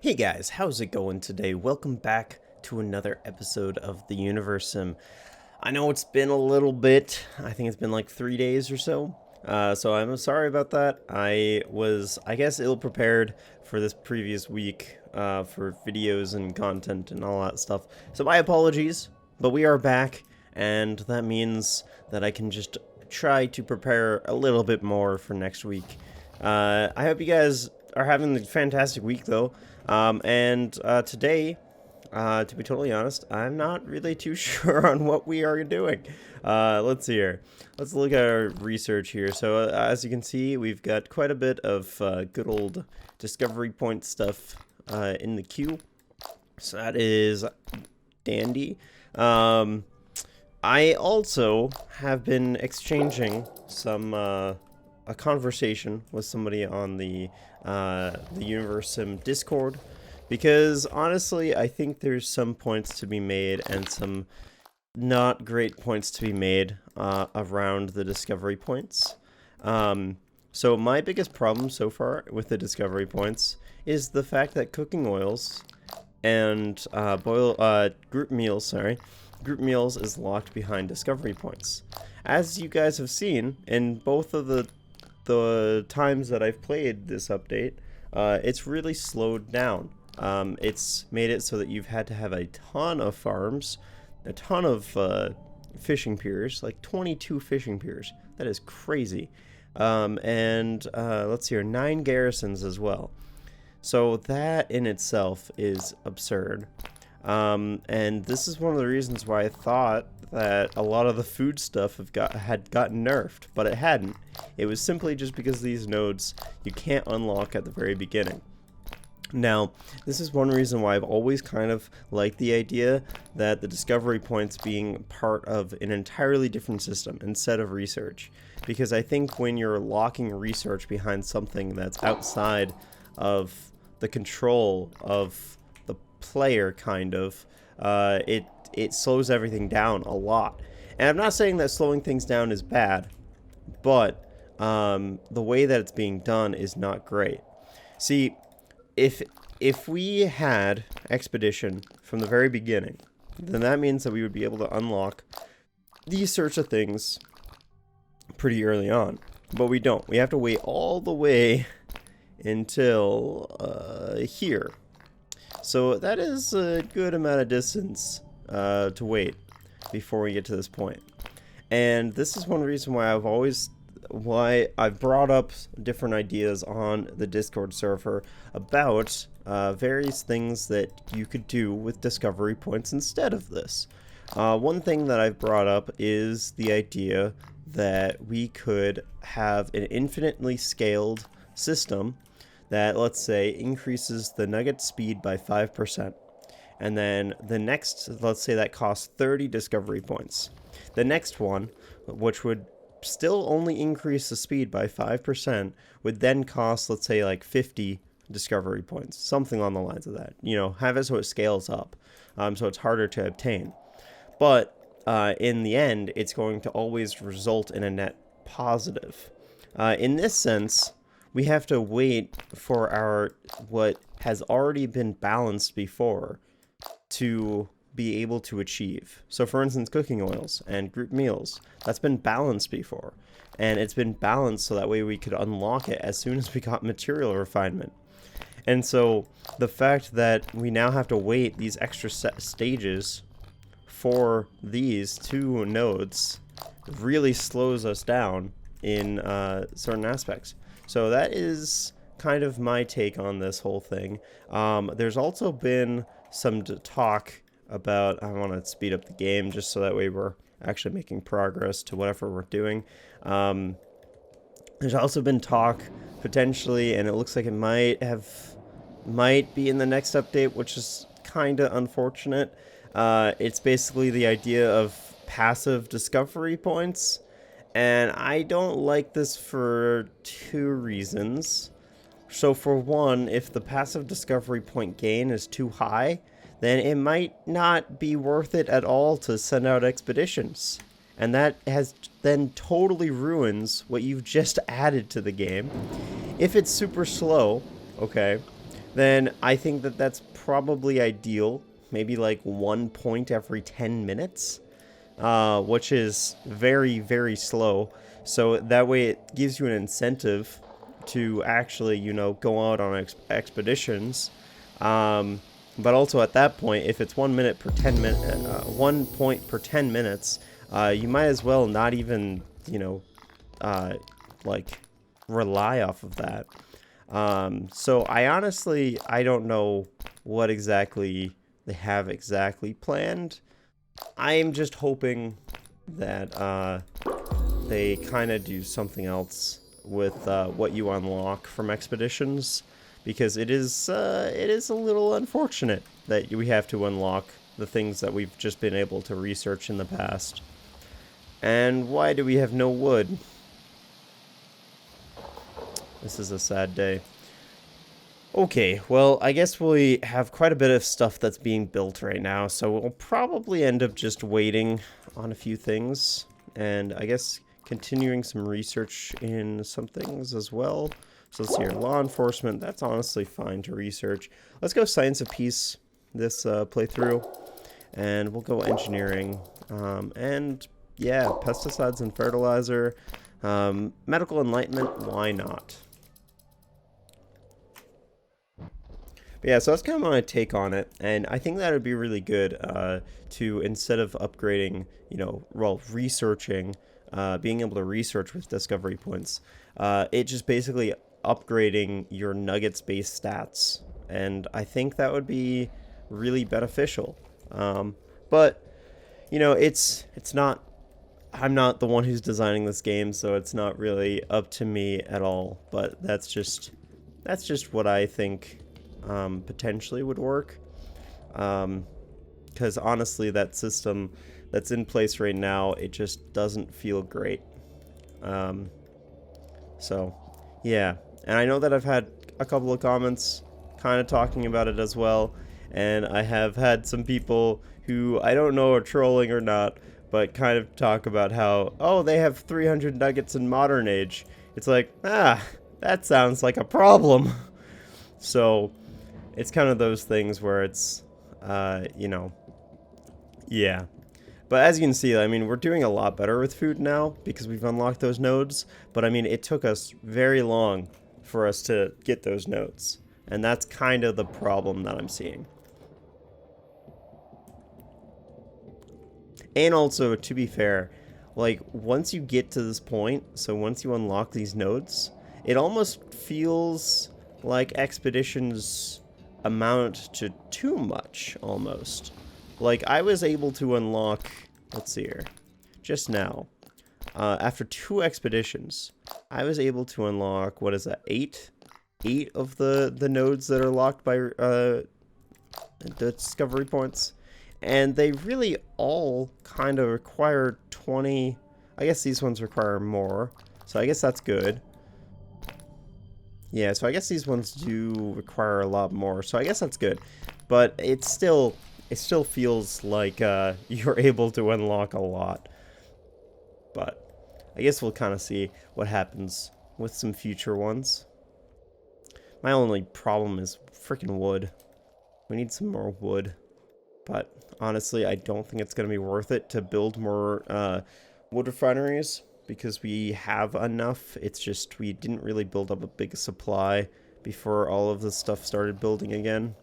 Hey guys, how's it going today? Welcome back to another episode of the Univerism. I know it's been a little bit, I think it's been like 3 days or so. So I'm sorry about that. I was, I guess, ill prepared for this previous week for videos and content and all that stuff. So my apologies, but we are back, and that means that I can just try to prepare a little bit more for next week. I hope you guys are having a fantastic week though. Today, to be totally honest, I'm not really too sure on what we are doing. Let's see here. Let's look at our research here. So, as you can see, we've got quite a bit of good old discovery point stuff in the queue. So that is dandy. I also have been exchanging some a conversation with somebody on the Univerism Discord, because honestly, I think there's some points to be made and some not great points to be made around the discovery points. So my biggest problem so far with the discovery points is the fact that cooking oils and group meals is locked behind discovery points. As you guys have seen in both of the times that I've played this update, it's really slowed down. It's made it so that you've had to have a ton of farms, a ton of fishing piers, like 22 fishing piers. That is crazy. Let's see here, 9 garrisons as well. So that in itself is absurd. And this is one of the reasons why I thought that a lot of the food stuff had gotten nerfed, but it hadn't. It was simply just because these nodes you can't unlock at the very beginning. Now, this is one reason why I've always kind of liked the idea that the discovery points being part of an entirely different system instead of research. Because I think when you're locking research behind something that's outside of the control of the player, kind of, it slows everything down a lot. And I'm not saying that slowing things down is bad, but the way that it's being done is not great. See, if we had Expedition from the very beginning, then that means that we would be able to unlock these sorts of things pretty early on. But we don't. We have to wait all the way until here. So that is a good amount of distance to wait before we get to this point. And this is one reason why I've brought up different ideas on the Discord server about various things that you could do with discovery points instead of this. One thing that I've brought up is the idea that we could have an infinitely scaled system that, let's say, increases the nugget speed by 5%. And then the next, let's say that costs 30 discovery points. The next one, which would still only increase the speed by 5%, would then cost, let's say, like 50 discovery points. Something on the lines of that. You know, have it so it scales up. So it's harder to obtain. But in the end, it's going to always result in a net positive. In this sense, we have to wait for our what has already been balanced before to be able to achieve. So for instance, cooking oils and group meals, that's been balanced before. And it's been balanced so that way we could unlock it as soon as we got material refinement. And so the fact that we now have to wait these extra stages for these two nodes really slows us down in certain aspects. So that is kind of my take on this whole thing. There's also been some talk about, I want to speed up the game just so that way we're actually making progress to whatever we're doing. There's also been talk potentially, and it looks like it might be in the next update, which is kind of unfortunate. It's basically the idea of passive discovery points. And I don't like this for 2 reasons. So for one, if the passive discovery point gain is too high, then it might not be worth it at all to send out expeditions. And that has then totally ruins what you've just added to the game. If it's super slow, okay, then I think that that's probably ideal. Maybe like 1 point every 10 minutes, which is very, very slow. So that way it gives you an incentive to actually, go out on expeditions. But also at that point, if it's 1 minute per 1 point per 10 minutes, you might as well not even, uh, like rely off of that. So I don't know what exactly they have exactly planned. I am just hoping that they kind of do something else with what you unlock from expeditions, because it is a little unfortunate that we have to unlock the things that we've just been able to research in the past. And why do we have no wood? This is a sad day. Okay, well, I guess we have quite a bit of stuff that's being built right now, so we'll probably end up just waiting on a few things, and I guess continuing some research in some things as well. So let's see here, law enforcement, that's honestly fine to research. Let's go science of peace this playthrough, and we'll go engineering, and yeah, pesticides and fertilizer, medical enlightenment, why not? But yeah, so that's kind of my take on it, and I think that would be really good to, instead of upgrading, researching, being able to research with discovery points, it just basically upgrading your nuggets-based stats, and I think that would be really beneficial. But, it's not, I'm not the one who's designing this game, so it's not really up to me at all, but that's just what I think potentially would work, because honestly that system that's in place right now, it just doesn't feel great. So yeah, and I know that I've had a couple of comments kind of talking about it as well, and I have had some people who I don't know are trolling or not, but kind of talk about how, oh, they have 300 nuggets in modern age. It's like, that sounds like a problem. So it's kind of those things where it's, yeah. But as you can see, I mean, we're doing a lot better with food now because we've unlocked those nodes. But I mean, it took us very long for us to get those nodes. And that's kind of the problem that I'm seeing. And also, to be fair, like, once you get to this point, so once you unlock these nodes, it almost feels like expeditions amount to too much, almost. Like, I was able to unlock, let's see here, just now, after 2 expeditions, I was able to unlock, what is that, 8 of the nodes that are locked by the discovery points, and they really all kind of require 20, I guess these ones require more, so I guess that's good. Yeah, so I guess these ones do require a lot more, so I guess that's good. But it still feels like you're able to unlock a lot. But I guess we'll kind of see what happens with some future ones. My only problem is freaking wood. We need some more wood. But honestly, I don't think it's going to be worth it to build more wood refineries, because we have enough. It's just we didn't really build up a big supply before all of this stuff started building again.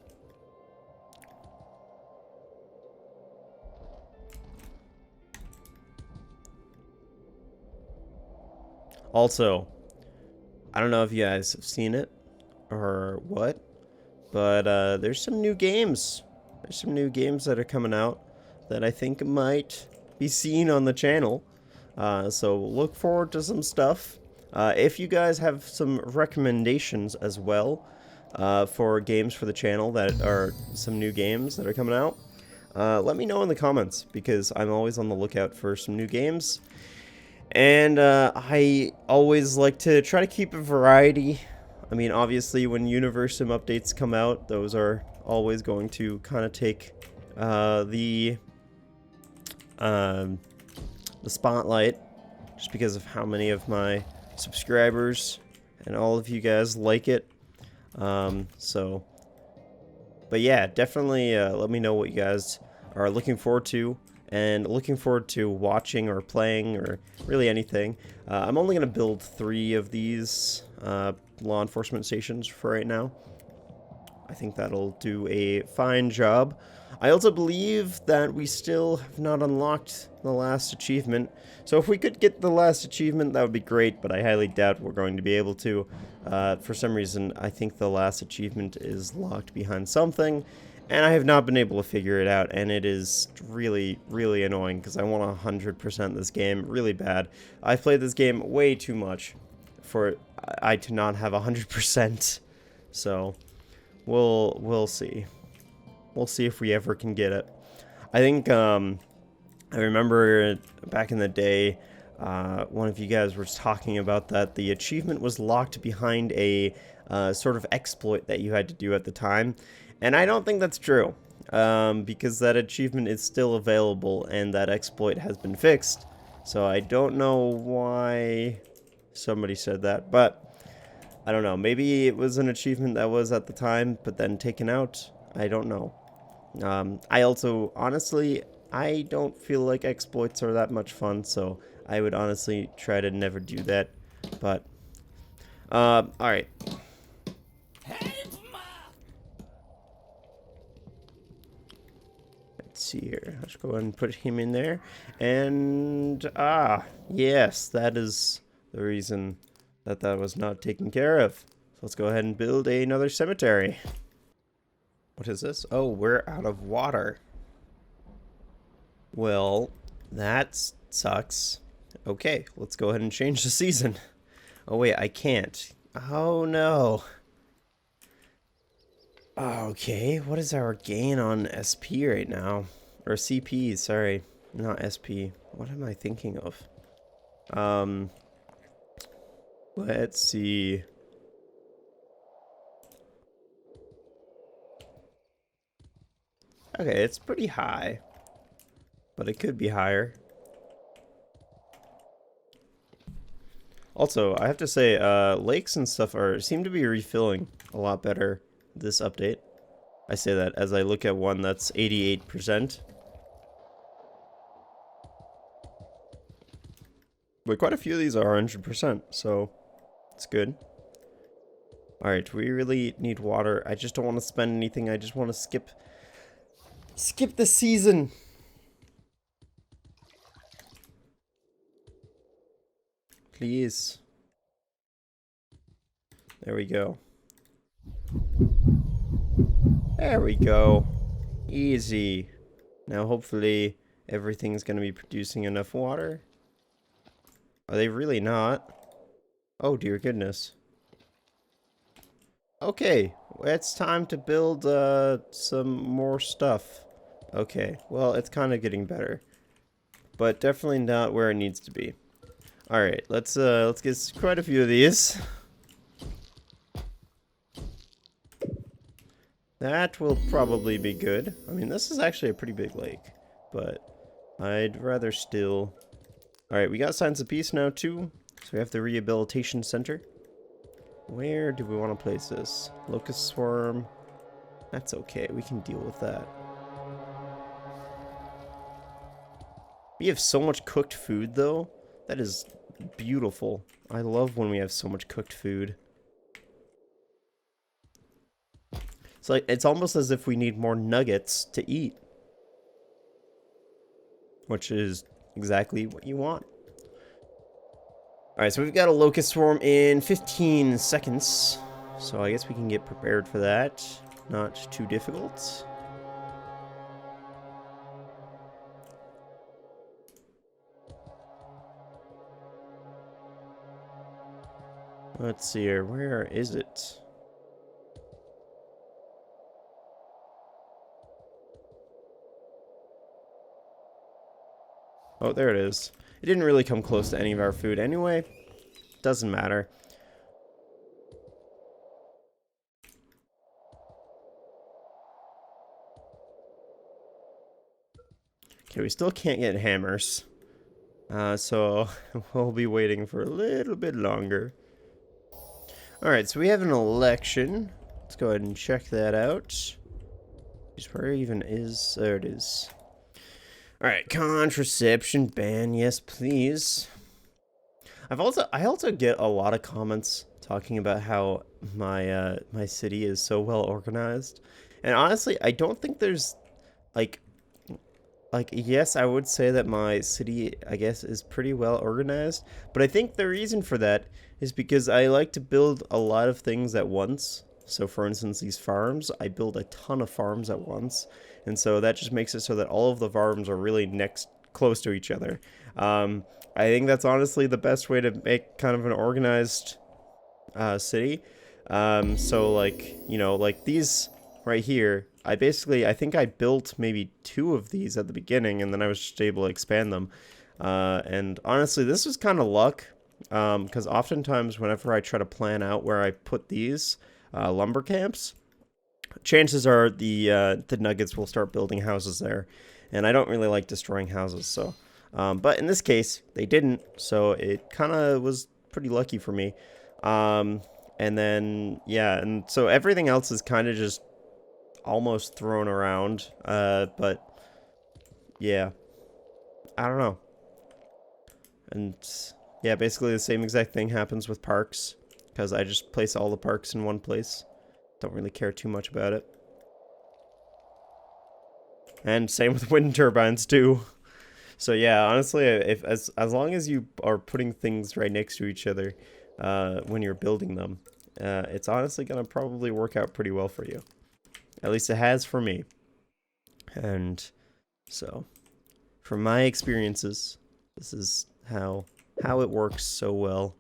Also, I don't know if you guys have seen it or what, but there's some new games. There's some new games that are coming out that I think might be seen on the channel. So look forward to some stuff. If you guys have some recommendations as well for games for the channel that are some new games that are coming out, let me know in the comments, because I'm always on the lookout for some new games. And I always like to try to keep a variety. I mean, obviously, when Univerism updates come out, those are always going to kind of take the spotlight, just because of how many of my subscribers and all of you guys like it. So But yeah, definitely let me know what you guys are looking forward to, and looking forward to watching or playing or really anything. I'm only going to build 3 of these law enforcement stations for right now. I think that'll do a fine job. I also believe that we still have not unlocked the last achievement. So if we could get the last achievement, that would be great, but I highly doubt we're going to be able to. For some reason, I think the last achievement is locked behind something, and I have not been able to figure it out, and it is really, really annoying, because I want to 100% this game really bad. I've played this game way too much for I to not have 100%, so... We'll see. We'll see if we ever can get it. I think I remember back in the day, one of you guys was talking about that the achievement was locked behind a sort of exploit that you had to do at the time, and I don't think that's true, because that achievement is still available and that exploit has been fixed. So I don't know why somebody said that, but I don't know. Maybe it was an achievement that was at the time, but then taken out. I don't know. I also, honestly, I don't feel like exploits are that much fun, so I would honestly try to never do that. But, alright. Let's see here. Let's go ahead and put him in there. And, yes, that is the reason that was not taken care of. So let's go ahead and build another cemetery. What is this? Oh, we're out of water. Well, that sucks. Okay, let's go ahead and change the season. Oh wait, I can't. Oh no. Okay, what is our gain on SP right now? Or CP, sorry. Not SP. What am I thinking of? Let's see. Okay, it's pretty high. But it could be higher. Also, I have to say, lakes and stuff seem to be refilling a lot better this update. I say that as I look at one that's 88%. But quite a few of these are 100%, so it's good. Alright, we really need water. I just don't want to spend anything. I just want to skip the season. Please. There we go. There we go. Easy. Now hopefully everything's going to be producing enough water. Are they really not? Oh dear goodness. Okay, it's time to build some more stuff. Okay, well it's kind of getting better. But definitely not where it needs to be. Alright, let's get quite a few of these. That will probably be good. I mean, this is actually a pretty big lake, but I'd rather still... Alright, we got signs of peace now too, so we have the rehabilitation center. Where do we want to place this? Locust swarm. That's okay, we can deal with that. We have so much cooked food though. That is beautiful. I love when we have so much cooked food. It's like, it's almost as if we need more nuggets to eat. Which is exactly what you want. Alright, so we've got a locust swarm in 15 seconds. So I guess we can get prepared for that. Not too difficult. Let's see here. Where is it? Oh, there it is. It didn't really come close to any of our food anyway. Doesn't matter. Okay, we still can't get hammers. So we'll be waiting for a little bit longer. Alright, so we have an election. Let's go ahead and check that out. Jeez, where even is... There it is. Alright, contraception ban, yes please. I also get a lot of comments talking about how my city is so well organized. And honestly, I don't think there's like yes, I would say that my city, I guess, is pretty well organized, but I think the reason for that is because I like to build a lot of things at once. So for instance, these farms, I build a ton of farms at once, and so that just makes it so that all of the farms are really close to each other. I think that's honestly the best way to make kind of an organized city. So like, you know, like these right here, I think I built maybe 2 of these at the beginning, and then I was just able to expand them. And honestly, this was kind of luck, because oftentimes whenever I try to plan out where I put these lumber camps, chances are the nuggets will start building houses there, and I don't really like destroying houses. So, but in this case, they didn't, so it kind of was pretty lucky for me. And then yeah, and so everything else is kind of just almost thrown around. But yeah, I don't know. And yeah, basically the same exact thing happens with parks, because I just place all the parks in one place. Don't really care too much about it. And same with wind turbines too. So yeah, honestly, if as long as you are putting things right next to each other when you're building them, it's honestly gonna probably work out pretty well for you. At least it has for me. And so, from my experiences, this is how it works so well.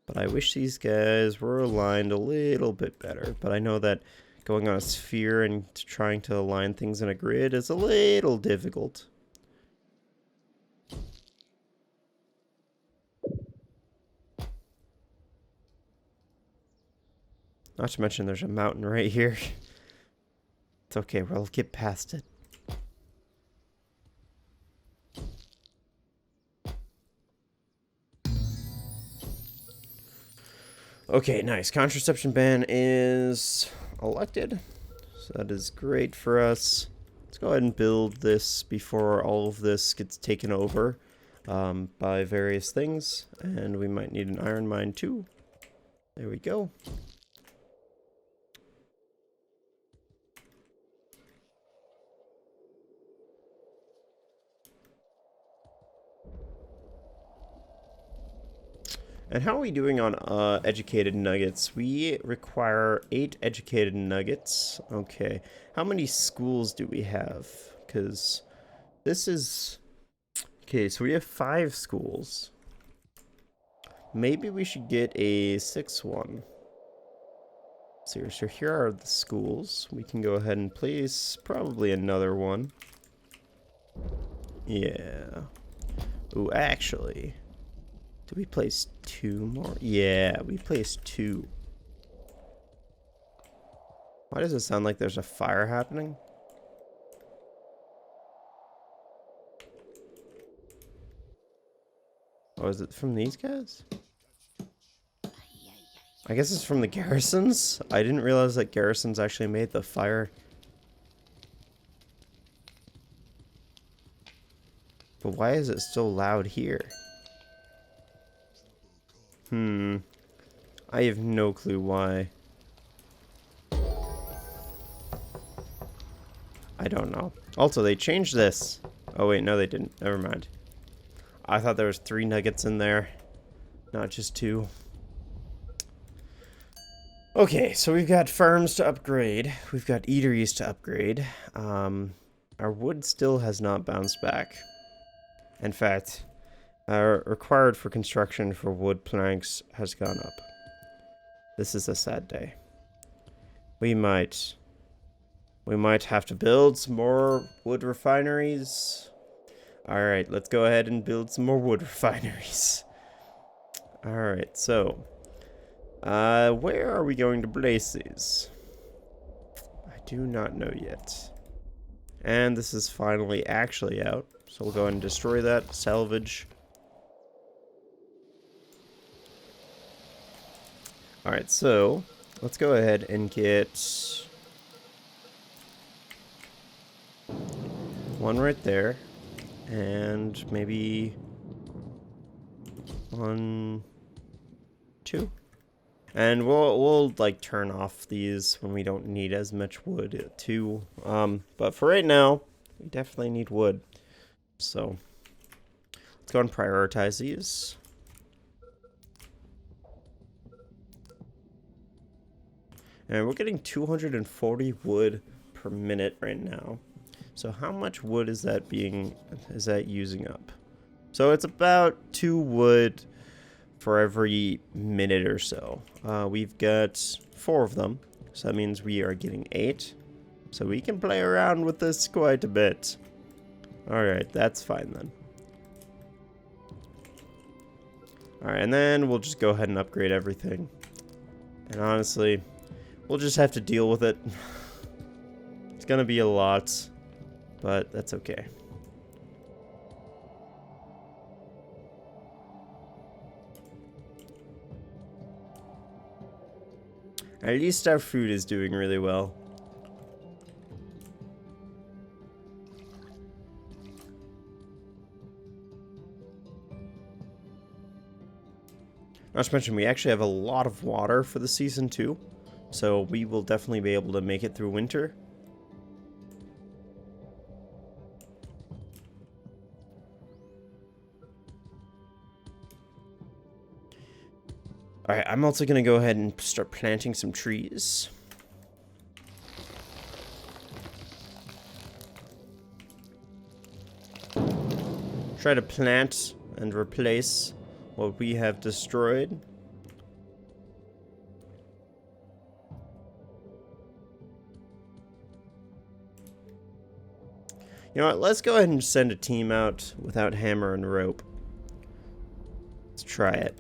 But I wish these guys were aligned a little bit better. But I know that going on a sphere and trying to align things in a grid is a little difficult. Not to mention there's a mountain right here. It's okay, we'll get past it. Okay, nice. Contraception ban is elected. So that is great for us. Let's go ahead and build this before all of this gets taken over by various things. And we might need an iron mine too. There we go. And how are we doing on educated nuggets? We require 8 educated nuggets. Okay. How many schools do we have? Because this is... Okay, so we have 5 schools. Maybe we should get a 6th one. So here are the schools. We can go ahead and place probably another one. Yeah. Ooh, actually... Did we place 2 more? Yeah, we placed 2. Why does it sound like there's a fire happening? Oh, is it from these guys? I guess it's from the garrisons? I didn't realize that garrisons actually made the fire. But why is it so loud here? I have no clue why. I don't know. Also, they changed this. Oh wait, no they didn't. Never mind. I thought there was 3 nuggets in there, not just 2. Okay, so we've got farms to upgrade. We've got eateries to upgrade. Our wood still has not bounced back. In fact, our required for construction for wood planks has gone up. This is a sad day. We might have to build some more wood refineries. Alright, let's go ahead and build some more wood refineries. Alright, so... where are we going to place these? I do not know yet. And this is finally actually out. So we'll go ahead and destroy that. Salvage. Alright, so... let's go ahead and get one right there, and maybe 1, 2. And we'll like turn off these when we don't need as much wood too. But for right now, we definitely need wood. So let's go and prioritize these. And we're getting 240 wood per minute right now. So how much wood is that using up? So it's about 2 wood for every minute or so. We've got 4 of them, so that means we are getting 8. So we can play around with this quite a bit. Alright, that's fine then. Alright, and then we'll just go ahead and upgrade everything. And honestly, we'll just have to deal with it. It's gonna be a lot, but that's okay. At least our food is doing really well. Not to mention, we actually have a lot of water for the season too, so we will definitely be able to make it through winter. Alright, I'm also going to go ahead and start planting some trees. Try to plant and replace what we have destroyed. You know what, let's go ahead and send a team out without hammer and rope. Let's try it.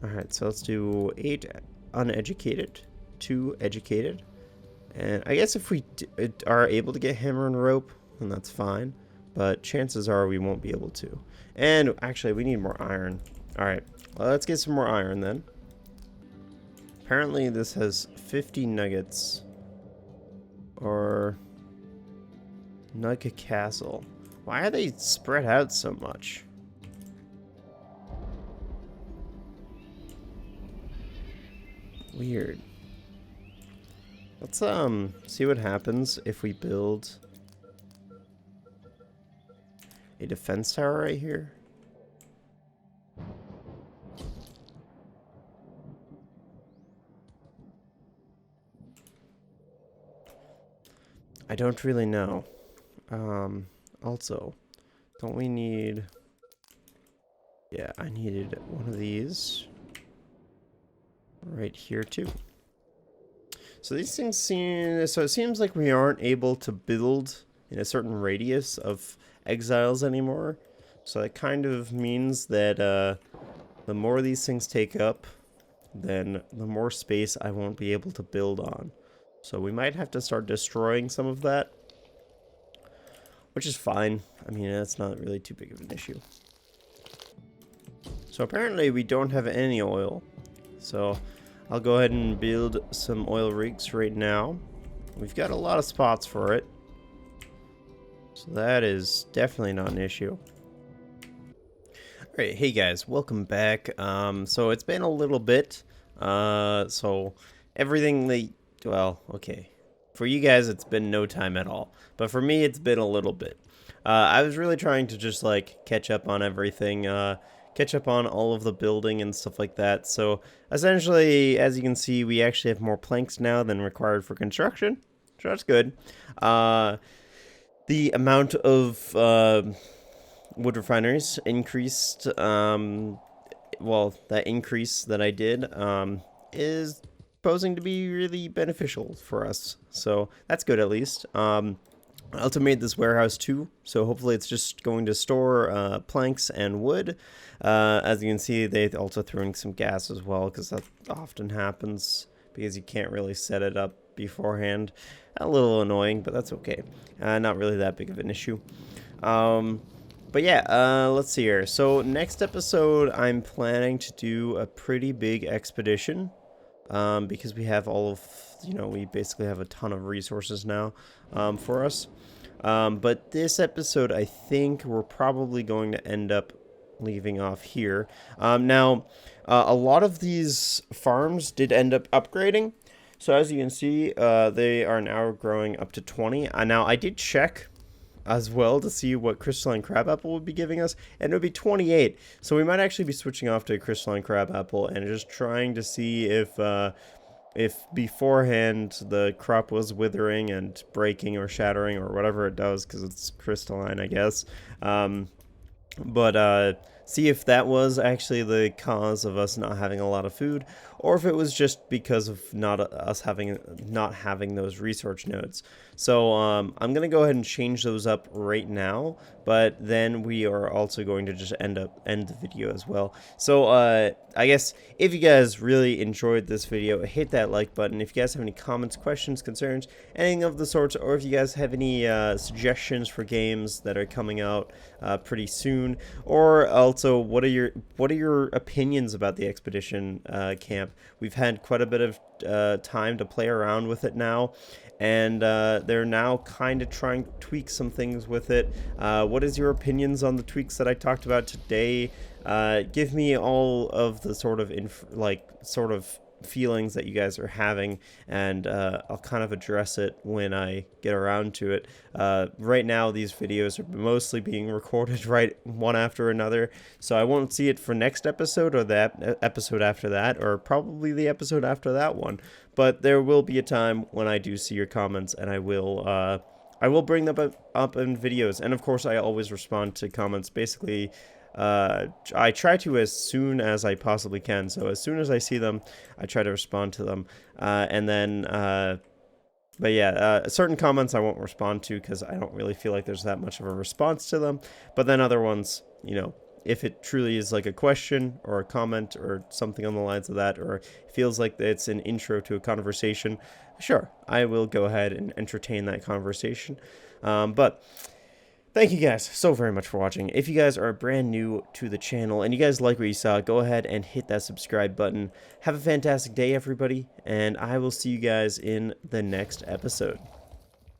Alright, so let's do 8 uneducated, 2 educated. And I guess if we are able to get hammer and rope, then that's fine. But chances are we won't be able to. And actually, we need more iron. Alright, well, let's get some more iron then. Apparently this has 50 nuggets. Or Nugget Castle. Why are they spread out so much? Weird. Let's see what happens if we build a defense tower right here. I don't really know. Also, don't we need... Yeah, I needed one of these right here too. So these things seem... So it seems like we aren't able to build in a certain radius of exiles anymore. So that kind of means that the more these things take up, then the more space I won't be able to build on. So we might have to start destroying some of that, which is fine. I mean, that's not really too big of an issue. So apparently we don't have any oil. So I'll go ahead and build some oil rigs right now. We've got a lot of spots for it. So that is definitely not an issue. Alright, hey guys, welcome back. So it's been a little bit. So everything that... Well, okay. For you guys, it's been no time at all. But for me, it's been a little bit. I was really trying to just, like, catch up on everything. Catch up on all of the building and stuff like that. So, essentially, as you can see, we actually have more planks now than required for construction. So that's good. The amount of wood refineries increased. Well, that increase that I did is posing to be really beneficial for us, so that's good at least. I also made this warehouse too, so hopefully it's just going to store planks and wood. As you can see, they also threw in some gas as well, because that often happens because you can't really set it up beforehand. A little annoying, but that's okay. Not really that big of an issue. But yeah, let's see here. So next episode, I'm planning to do a pretty big expedition. Because we have all of, you know, we basically have a ton of resources now for us. But this episode, I think we're probably going to end up leaving off here. Now, a lot of these farms did end up upgrading. So as you can see, they are now growing up to 20. Now, I did check as well to see what crystalline crabapple would be giving us, and it would be 28. So we might actually be switching off to crystalline crabapple and just trying to see if beforehand the crop was withering and breaking or shattering or whatever it does, because it's crystalline, I guess. But see if that was actually the cause of us not having a lot of food, or if it was just because of not having those research nodes. So I'm gonna go ahead and change those up right now, but then we are also going to just end the video as well. So I guess if you guys really enjoyed this video, hit that like button. If you guys have any comments, questions, concerns, anything of the sorts, or if you guys have any suggestions for games that are coming out pretty soon, or also what are your opinions about the expedition camp? We've had quite a bit of time to play around with it now, and they're now kind of trying to tweak some things with it. What is your opinions on the tweaks that I talked about today? Give me all of the sort of feelings that you guys are having, and I'll kind of address it when I get around to it. Right now these videos are mostly being recorded right one after another, so I won't see it for next episode or that episode after that, or probably the episode after that one, but there will be a time when I do see your comments, and I will bring them up in videos. And of course I always respond to comments basically. I try to as soon as I possibly can, so as soon as I see them I try to respond to them, and then but yeah, certain comments I won't respond to because I don't really feel like there's that much of a response to them, but then other ones, you know, if it truly is like a question or a comment or something on the lines of that, or feels like it's an intro to a conversation, sure, I will go ahead and entertain that conversation. But thank you guys so very much for watching. If you guys are brand new to the channel and you guys like what you saw, go ahead and hit that subscribe button. Have a fantastic day, everybody, and I will see you guys in the next episode.